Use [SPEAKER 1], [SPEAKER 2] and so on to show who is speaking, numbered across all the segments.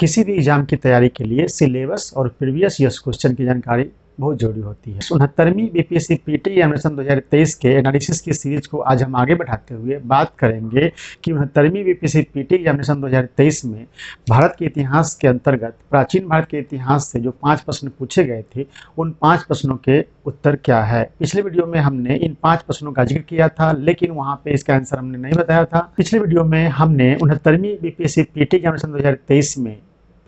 [SPEAKER 1] किसी भी एग्जाम की तैयारी के लिए सिलेबस और प्रीवियस ईयर्स क्वेश्चन की जानकारी बहुत जरूरी होती है। 69वीं बीपीएससी पीटी एग्जामिनेशन 2023 के एनालिसिस की सीरीज को आज हम आगे बढ़ाते हुए बात करेंगे कि 69वीं बीपीएससी पीटी एग्जामिनेशन 2023 में भारत के इतिहास के अंतर्गत प्राचीन भारत के इतिहास से जो 5 प्रश्न पूछे गए थे उन 5 प्रश्नों के उत्तर क्या है। पिछले वीडियो में हमने इन 5 प्रश्नों का जिक्र किया था, लेकिन वहां पे इसका आंसर हमने नहीं बताया था। पिछले वीडियो में हमने 69वीं बीपीएससी पीटी एग्जामिनेशन 2023 में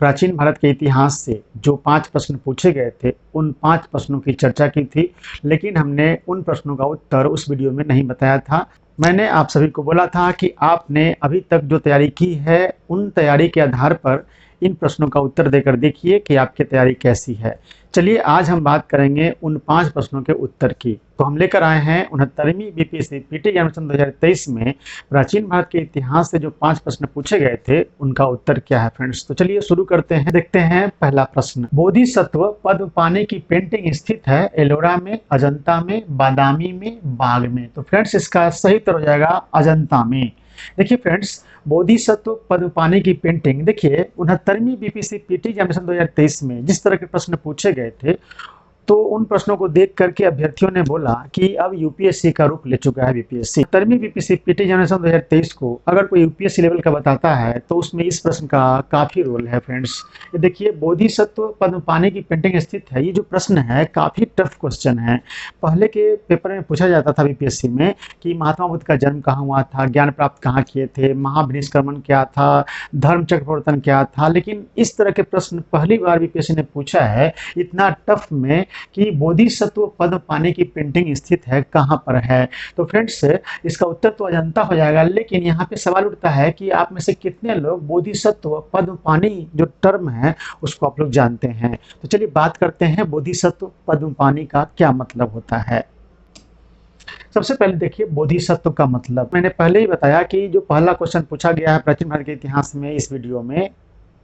[SPEAKER 1] प्राचीन भारत के इतिहास से जो 5 प्रश्न पूछे गए थे उन 5 प्रश्नों की चर्चा की थी, लेकिन हमने उन प्रश्नों का उत्तर उस वीडियो में नहीं बताया था। मैंने आप सभी को बोला था कि आपने अभी तक जो तैयारी की है उन तैयारी के आधार पर इन प्रश्नों का उत्तर देकर देखिए कि आपकी तैयारी कैसी है। चलिए आज हम बात करेंगे उन 5 प्रश्नों के उत्तर की। तो हम लेकर आए हैं 69वीं बीपीएससी पीटी एग्जामिनेशन 2023 में प्राचीन भारत के इतिहास से जो 5 प्रश्न पूछे गए थे उनका उत्तर क्या है फ्रेंड्स। तो चलिए शुरू करते हैं। देखते हैं पहला प्रश्न, बोधिसत्व पद्मपाणि की पेंटिंग स्थित है एलोरा में, अजंता में, बादामी में, बाग में। तो फ्रेंड्स इसका सही उत्तर हो जाएगा अजंता में। देखिए फ्रेंड्स, बोधिसत्व पद्मपाणि की पेंटिंग, देखिए 69वीं बीपीएससी पीटी एग्जामिनेशन 2023 में जिस तरह के प्रश्न पूछे गए थे तो उन प्रश्नों को देख करके अभ्यर्थियों ने बोला कि अब यूपीएससी का रूप ले चुका है बीपीएससी। 70वीं बीपीएससी पीटी एग्जामिनेशन 2023 को अगर कोई यूपीएससी लेवल का बताता है तो उसमें इस प्रश्न का काफी रोल है फ्रेंड्स। ये देखिए, बोधिसत्व पद्मपाणि की पेंटिंग स्थित है, ये जो प्रश्न है काफी टफ क्वेश्चन है। पहले के पेपर में पूछा जाता था बीपीएससी में कि महात्मा बुद्ध का जन्म कहाँ हुआ था, ज्ञान प्राप्त कहाँ किए थे, महाविनिष्क्रमण क्या था, धर्म चक्र परिवर्तन क्या था, लेकिन इस तरह के प्रश्न पहली बार बीपीएससी ने पूछा है इतना टफ में कि बोधिसत्व पद्मपाणि की पेंटिंग स्थित है कहां पर है। तो फ्रेंड्स इसका उत्तर तो अजंता हो जाएगा, लेकिन यहाँ पे सवाल उठता है कि आप में से कितने लोग बोधिसत्व पद्मपाणि जो टर्म है उसको आप लोग जानते हैं। तो चलिए बात करते हैं बोधिसत्व पद्मपाणि का क्या मतलब होता है। सबसे पहले देखिए बोधिसत्व का मतलब, मैंने पहले ही बताया कि जो पहला क्वेश्चन पूछा गया है प्राचीन भारत के इतिहास में इस वीडियो में,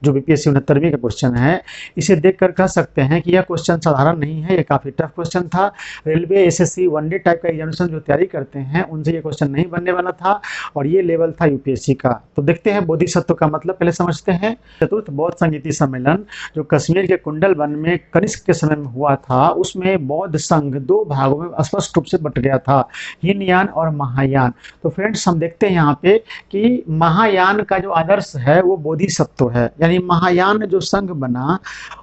[SPEAKER 1] जो बीपीएससी 69वीं का क्वेश्चन है, इसे देखकर कह सकते हैं कि यह क्वेश्चन साधारण नहीं है, यह काफी टफ क्वेश्चन था। रेलवे एसएससी वनडे टाइप का एग्जामिनेशन जो तैयारी करते हैं उनसे यह क्वेश्चन नहीं बनने वाला था और ये लेवल था यूपीएससी का। तो देखते हैं बोधिसत्व का मतलब पहले समझते हैं। चतुर्थ बौद्ध संगीति सम्मेलन जो कश्मीर के कुंडल वन में कनिष्क के समय में हुआ था, उसमें बौद्ध संघ 2 भागों में स्पष्ट रूप से बट गया था, हीनयान और महायान। तो फ्रेंड्स हम देखते हैं यहाँ पे कि महायान का जो आदर्श है वो बोधिसत्व है, महायान जो संघ बना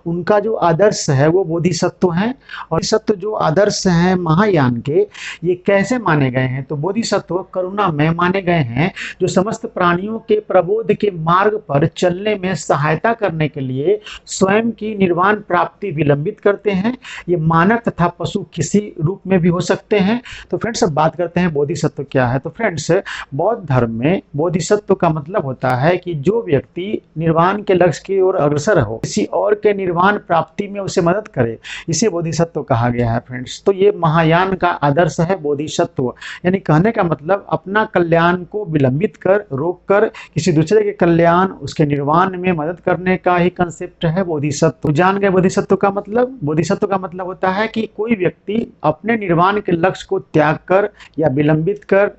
[SPEAKER 1] उनका जो आदर्श है वो बोधिसत्व है। और बोधिसत्व जो आदर्श हैं महायान के, ये कैसे माने गए हैं? तो बोधिसत्व करुणामय माने गए हैं, जो समस्त प्राणियों के प्रबोध के मार्ग पर चलने में सहायता करने के लिए स्वयं की निर्वाण प्राप्ति विलंबित करते हैं। ये मानव तथा पशु किसी रूप में भी हो सकते हैं। तो फ्रेंड्स अब बात करते हैं बोधिसत्व क्या है। तो फ्रेंड्स बौद्ध धर्म में बोधिसत्व का मतलब होता है कि जो व्यक्ति निर्वाण के लक्ष्य की ओर अग्रसर हो, किसी और के निर्वाण प्राप्ति में उसे मदद करे, इसे बोधिसत्व कहा गया है फ्रेंड्स। तो ये महायान का आदर्श है बोधिसत्व, यानी कहने का मतलब अपना कल्याण को विलंबित कर, रोक कर किसी दूसरे के कल्याण, उसके निर्वाण में मदद करने का ही कंसेप्ट है बोधिसत्व। जान गए बोधिसत्व का मतलब? बोधिसत्व का मतलब होता है कि कोई व्यक्ति अपने निर्वाण के लक्ष्य को त्याग कर या विलंबित कर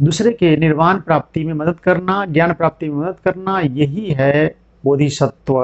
[SPEAKER 1] दूसरे के निर्वाण प्राप्ति में मदद करना, ज्ञान प्राप्ति में मदद करना, यही है बोधिसत्व।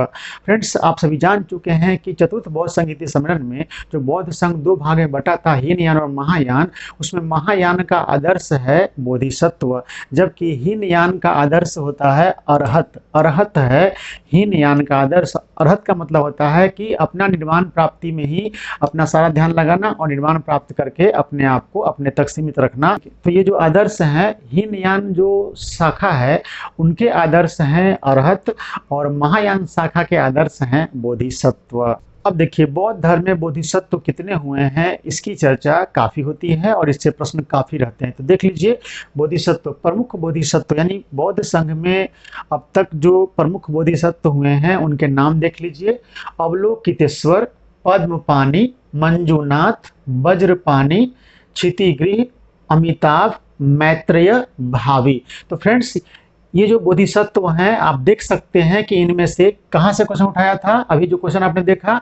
[SPEAKER 1] फ्रेंड्स आप सभी जान चुके हैं कि चतुर्थ बौद्ध संगीति सम्मेलन में जो बौद्ध संघ 2 भाग में बटा था, हीनयान और महायान, उसमें महायान का आदर्श है बोधिसत्व, जबकि हीनयान का आदर्श होता है अरहत। अरहत है हीनयान का आदर्श। अरहत का मतलब होता है कि अपना निर्वाण प्राप्ति में ही अपना सारा ध्यान लगाना और निर्वाण प्राप्त करके अपने आप को अपने तक सीमित रखना। तो ये जो आदर्श है, हीनयान जो शाखा है उनके आदर्श हैं अरहत और महायान शाखा के आदर्श हैं बोधिसत्व। अब देखिए बौद्ध धर्म में बोधिसत्व कितने हुए हैं इसकी चर्चा काफी होती है और इससे प्रश्न काफी रहते हैं। तो देख लीजिए बोधिसत्व, प्रमुख बोधिसत्व यानी बौद्ध संघ में अब तक जो प्रमुख बोधिसत्व हुए हैं उनके नाम देख लीजिए। अवलोकितेश्वर, पद्मपाणि, मंजुनाथ, वज्रपाणि, क्षितिगृह, अमिताभ, मैत्रेय, भावी। तो फ्रेंड्स ये जो बोधिसत्व हैं आप देख सकते हैं कि इनमें से कहां से क्वेश्चन उठाया था। अभी जो क्वेश्चन आपने देखा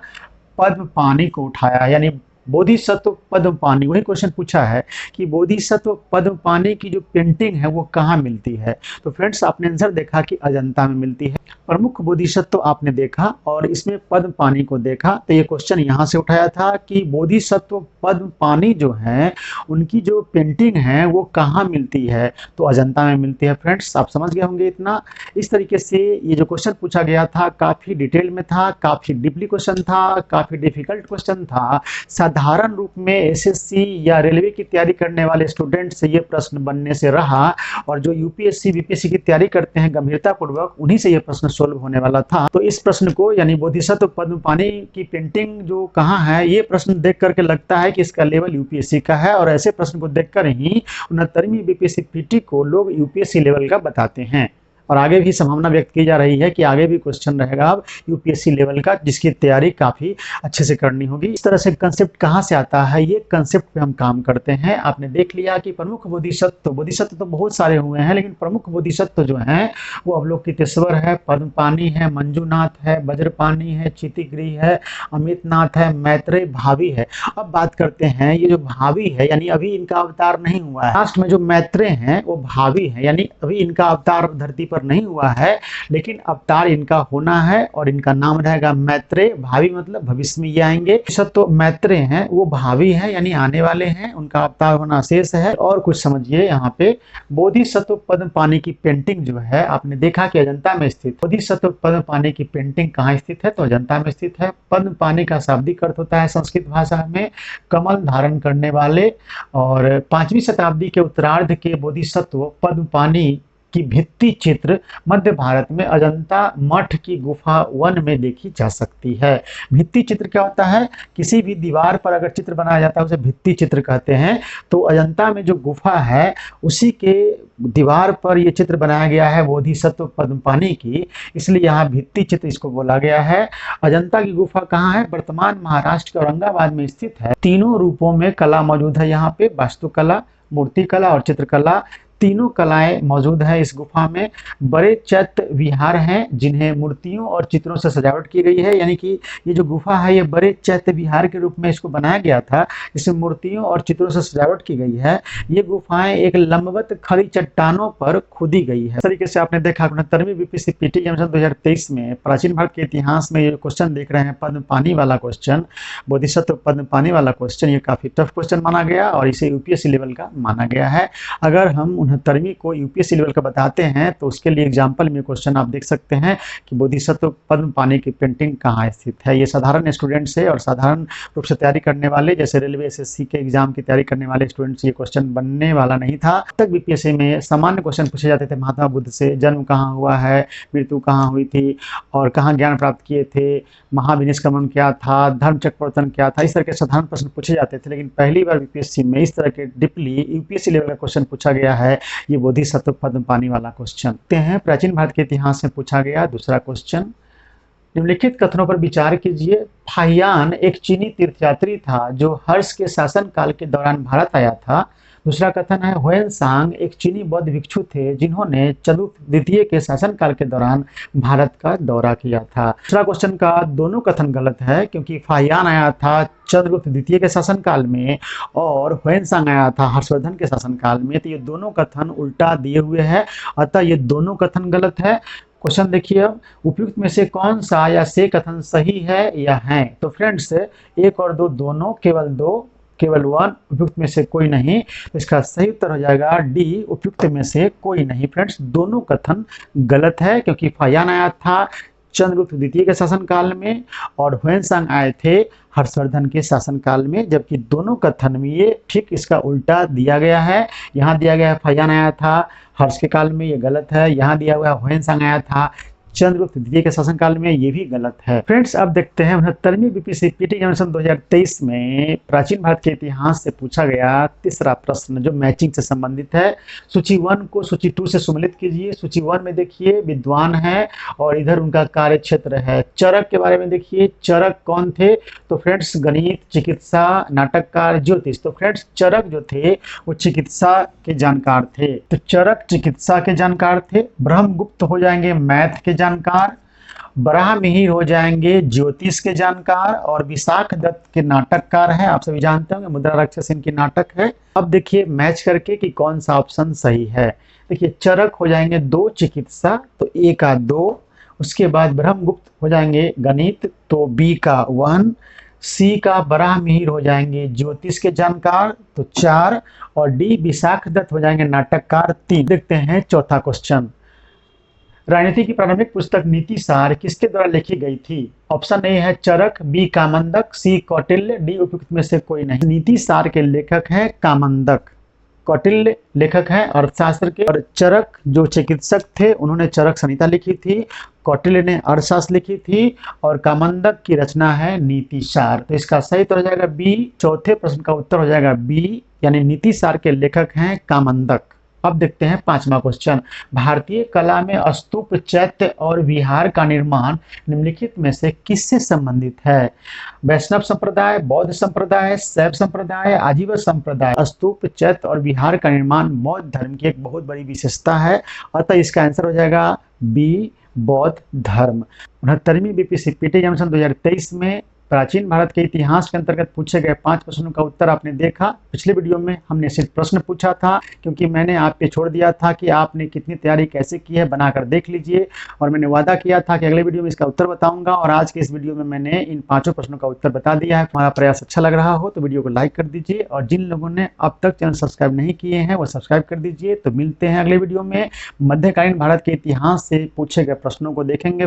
[SPEAKER 1] पद्मपाणि को उठाया, यानी बोधिसत्व पद्मपाणि, वही क्वेश्चन पूछा है कि बोधिसत्व पद्मपाणि की जो पेंटिंग है वो कहाँ मिलती है। तो फ्रेंड्स आपने आंसर देखा कि अजंता में मिलती है। प्रमुख बोधिसत्व आपने देखा और इसमें पद्मपाणि को देखा, तो ये क्वेश्चन यहाँ से उठाया था कि बोधिसत्व पद्मपाणि जो है उनकी जो पेंटिंग है वो कहाँ मिलती है, तो अजंता में मिलती है। फ्रेंड्स आप समझ गए होंगे इतना। इस तरीके से ये जो क्वेश्चन पूछा गया था काफी डिटेल में था, काफी डीपली क्वेश्चन था, काफी डिफिकल्ट क्वेश्चन था। साधारण रूप में एसएससी या रेलवे की तैयारी करने वाले स्टूडेंट से ये प्रश्न बनने से रहा, और जो यूपीएससी बीपीएससी की तैयारी करते हैं गंभीरता पूर्वक उन्हीं से ये प्रश्न सोल्व होने वाला था। तो इस प्रश्न को यानी बोधिसत्व पद्मपाणि की पेंटिंग जो कहाँ है, ये प्रश्न देख करके लगता है कि इसका लेवल यूपीएससी का है, और ऐसे प्रश्न को देखकर ही 69वीं बीपीएससी पीटी को लोग यूपीएससी लेवल का बताते हैं। और आगे भी संभावना व्यक्त की जा रही है कि आगे भी क्वेश्चन रहेगा अब यूपीएससी लेवल का, जिसकी तैयारी काफी अच्छे से करनी होगी। इस तरह से कंसेप्ट कहाँ से आता है, ये कंसेप्ट पे हम काम करते हैं। आपने देख लिया कि प्रमुख बोधिसत्व तो बहुत सारे हुए हैं, लेकिन प्रमुख बोधिसत्व जो हैं वो अवलोकितेश्वर है, पद्मपाणि है, मंजूनाथ है, वज्रपाणि है, चितिगृह है, अमितनाथ है, मैत्रेय, भावी है। अब बात करते हैं ये जो भावी है यानी अभी इनका अवतार नहीं हुआ है। लास्ट में जो मैत्रेय हैं वो भावी है, यानी अभी इनका अवतार धरती पर नहीं हुआ है, लेकिन अवतार इनका होना है और इनका नाम रहेगा मैत्रेय। भावी मतलब भविष्य में ये आएंगे। तो मैत्रेय हैं वो भावी हैं यानी आने वाले हैं, उनका अवतार होना शेष है। और कुछ समझिए यहाँ पे बोधिसत्व पद्मपाणि की पेंटिंग जो है आपने देखा कि अजंता में स्थित। बोधिसत्व पद्मपाणि की पेंटिंग कहाँ स्थित है, तो अजंता में स्थित है। पद्मपाणि का शाब्दिक अर्थ होता है संस्कृत भाषा में कमल धारण करने वाले, और 5वीं शताब्दी के उत्तरार्ध के बोधिसत्व पद्मपाणि की भित्ति चित्र मध्य भारत में अजंता मठ की गुफा वन में देखी जा सकती है। भित्ति चित्र क्या होता है, किसी भी दीवार पर अगर चित्र बनाया जाता है उसे भित्ति चित्र कहते हैं। तो अजंता में जो गुफा है उसी के दीवार पर यह चित्र बनाया गया है बोधिसत्व पद्मपाणि की, इसलिए यहाँ भित्ति चित्र इसको बोला गया है। अजंता की गुफा कहाँ है, वर्तमान महाराष्ट्र के औरंगाबाद में स्थित है। तीनों रूपों में कला मौजूद है यहाँ पे, वास्तुकला, मूर्तिकला और चित्रकला, तीनों कलाएं मौजूद है इस गुफा में। बड़े चैत्य विहार हैं जिन्हें मूर्तियों और चित्रों से सजावट की गई है, यानी कि ये जो गुफा है ये बड़े चैत्य विहार के रूप में इसको बनाया गया था, इसमें मूर्तियों और चित्रों से सजावट की गई है। ये गुफाएं एक लंबवत खड़ी चट्टानों पर खुदी गई है। इस तरीके से आपने देखा 69वीं बीपीएससी पीटी एग्जामिनेशन 2023 में प्राचीन भारत के इतिहास में ये क्वेश्चन देख रहे हैं, पद्मपाणि वाला क्वेश्चन, बोधिसत्व पद्मपाणि वाला क्वेश्चन, ये काफी टफ क्वेश्चन माना गया और इसे यूपीएससी लेवल का माना गया है। अगर हम 69वीं को यूपीएससी लेवल का बताते हैं तो उसके लिए एग्जाम्पल में क्वेश्चन आप देख सकते हैं कि बोधिसत्व पद्मपाणि की पेंटिंग कहाँ स्थित है। ये साधारण स्टूडेंट से और साधारण रूप से तैयारी करने वाले, जैसे रेलवे एसएससी के एग्जाम की तैयारी करने वाले स्टूडेंट से ये क्वेश्चन बनने वाला नहीं था। अब तक बीपीएससी में सामान्य क्वेश्चन पूछे जाते थे, महात्मा बुद्ध से जन्म कहाँ हुआ है, मृत्यु कहाँ हुई थी और कहाँ ज्ञान प्राप्त किए थे, महाविनिष्क्रमण क्या था, धर्म चक्रवर्तन क्या था, इस तरह के साधारण प्रश्न पूछे जाते थे। लेकिन पहली बार बीपीएससी में इस तरह के डीपली यूपीएससी लेवल का क्वेश्चन पूछा गया है, ये बोधिसत्व पद्मपाणि वाला क्वेश्चन। देखते हैं प्राचीन भारत के इतिहास में पूछा गया दूसरा क्वेश्चन। निम्नलिखित कथनों पर विचार कीजिए। फाहियान एक चीनी तीर्थयात्री था जो हर्ष के शासन काल के दौरान भारत आया था। दूसरा कथन है हुएनसांग एक चीनी बौद्ध भिक्षु थे जिन्होंने चंद्रगुप्त द्वितीय के शासनकाल के दौरान भारत का दौरा किया था। दूसरा क्वेश्चन का दोनों कथन गलत है, क्योंकि फाहियान आया था चंद्रगुप्त द्वितीय के शासनकाल में और हुएनसांग आया था हर्षवर्धन के शासनकाल में, तो ये दोनों कथन उल्टा दिए हुए हैं, अतः ये दोनों कथन गलत है। क्वेश्चन देखिए, अब उपयुक्त में से कौन सा या से कथन सही है या है, तो फ्रेंड्स 1 और 2 दोनों, केवल 2, केवल 1, उपयुक्त में से कोई नहीं, तो इसका सही उत्तर हो जाएगा डी, उपयुक्त में से कोई नहीं। फ्रेंड्स दोनों कथन गलत है, क्योंकि फाहियान आया था चंद्रगुप्त द्वितीय के शासनकाल में और हुएनसांग आए थे हर्षवर्धन के शासनकाल में, जबकि दोनों कथन में ये ठीक इसका उल्टा दिया गया है। यहाँ दिया गया है फाहियान आया था हर्ष के काल में, ये गलत है। यहाँ दिया हुआ है हुएनसांग आया था चंद्रगुप्त द्वितीय के शासनकाल में, ये भी गलत है। फ्रेंड्स अब देखते हैं 69वीं बीपीएससी पीटी एग्जामिनेशन 2023 में प्राचीन भारत के इतिहास से पूछा गया तीसरा प्रश्न जो मैचिंग से संबंधित है। सूची 1 को सूची 2 से सम्मिलित कीजिए। सूची 1 में देखिए विद्वान है और इधर उनका कार्य क्षेत्र है। चरक के बारे में देखिए, चरक कौन थे, तो फ्रेंड्स गणित, चिकित्सा, नाटककार, ज्योतिष। तो फ्रेंड्स चरक जो थे वो चिकित्सा के जानकार थे, तो चरक चिकित्सा के जानकार थे। ब्रह्मगुप्त हो जाएंगे मैथ के जानकार, बराह मिहिर हो जाएंगे ज्योतिष के जानकार, और विशाख दत्त के नाटककार हैं, आप सभी जानते होंगे मुद्रा राक्षस इनकी नाटक है। अब देखिए मैच करके कि कौन सा ऑप्शन सही है। देखिए चरक हो जाएंगे 2 चिकित्सा, तो ए का 2। उसके बाद ब्रह्मगुप्त हो जाएंगे गणित, तो बी का 1। सी का बराह मिहिर हो जाएंगे ज्योतिष के जानकार, तो 4। और डी विशाख दत्त हो जाएंगे नाटककार, 3। देखते हैं चौथा क्वेश्चन। राजनीति की प्रारंभिक पुस्तक नीति सार किसके द्वारा लिखी गई थी? ऑप्शन ए है चरक, बी कामंदक, सी कौटिल्य, डी उपयुक्त में से कोई नहीं। नीति सार के लेखक हैं कामंदक, कौटिल्य लेखक हैं अर्थशास्त्र के, और चरक जो चिकित्सक थे उन्होंने चरक संहिता लिखी थी, कौटिल्य ने अर्थशास्त्र लिखी थी, और कामंदक की रचना है नीति सार। तो इसका सही उत्तर हो जाएगा बी। चौथे प्रश्न का उत्तर हो जाएगा बी, यानी नीति सार के लेखक हैं कामंदक। अब देखते हैं पांचवा क्वेश्चन। भारतीय कला में स्तूप, चैत्य और विहार का निर्माण निम्नलिखित में से किससे संबंधित है? वैष्णव संप्रदाय, बौद्ध संप्रदाय, शैव संप्रदाय, आजीवन संप्रदाय। स्तूप, चैत्य और विहार का निर्माण बौद्ध धर्म की एक बहुत बड़ी विशेषता है, अतः इसका आंसर हो जाएगा बी, बौद्ध धर्म। 69वीं बीपीएससी पीटी एग्जामिनेशन 2023 में प्राचीन भारत के इतिहास के अंतर्गत पूछे गए 5 प्रश्नों का उत्तर आपने देखा। पिछले वीडियो में हमने सिर्फ प्रश्न पूछा था, क्योंकि मैंने आप पे छोड़ दिया था कि आपने कितनी तैयारी कैसे की है, बनाकर देख लीजिए, और मैंने वादा किया था कि अगले वीडियो में इसका उत्तर बताऊंगा, और आज के इस वीडियो में मैंने इन 5 प्रश्नों का उत्तर बता दिया है। हमारा प्रयास अच्छा लग रहा हो तो वीडियो को लाइक कर दीजिए, और जिन लोगों ने अब तक चैनल सब्सक्राइब नहीं किए हैं वो सब्सक्राइब कर दीजिए। तो मिलते हैं अगले वीडियो में। मध्यकालीन भारत के इतिहास से पूछे गए प्रश्नों को देखेंगे,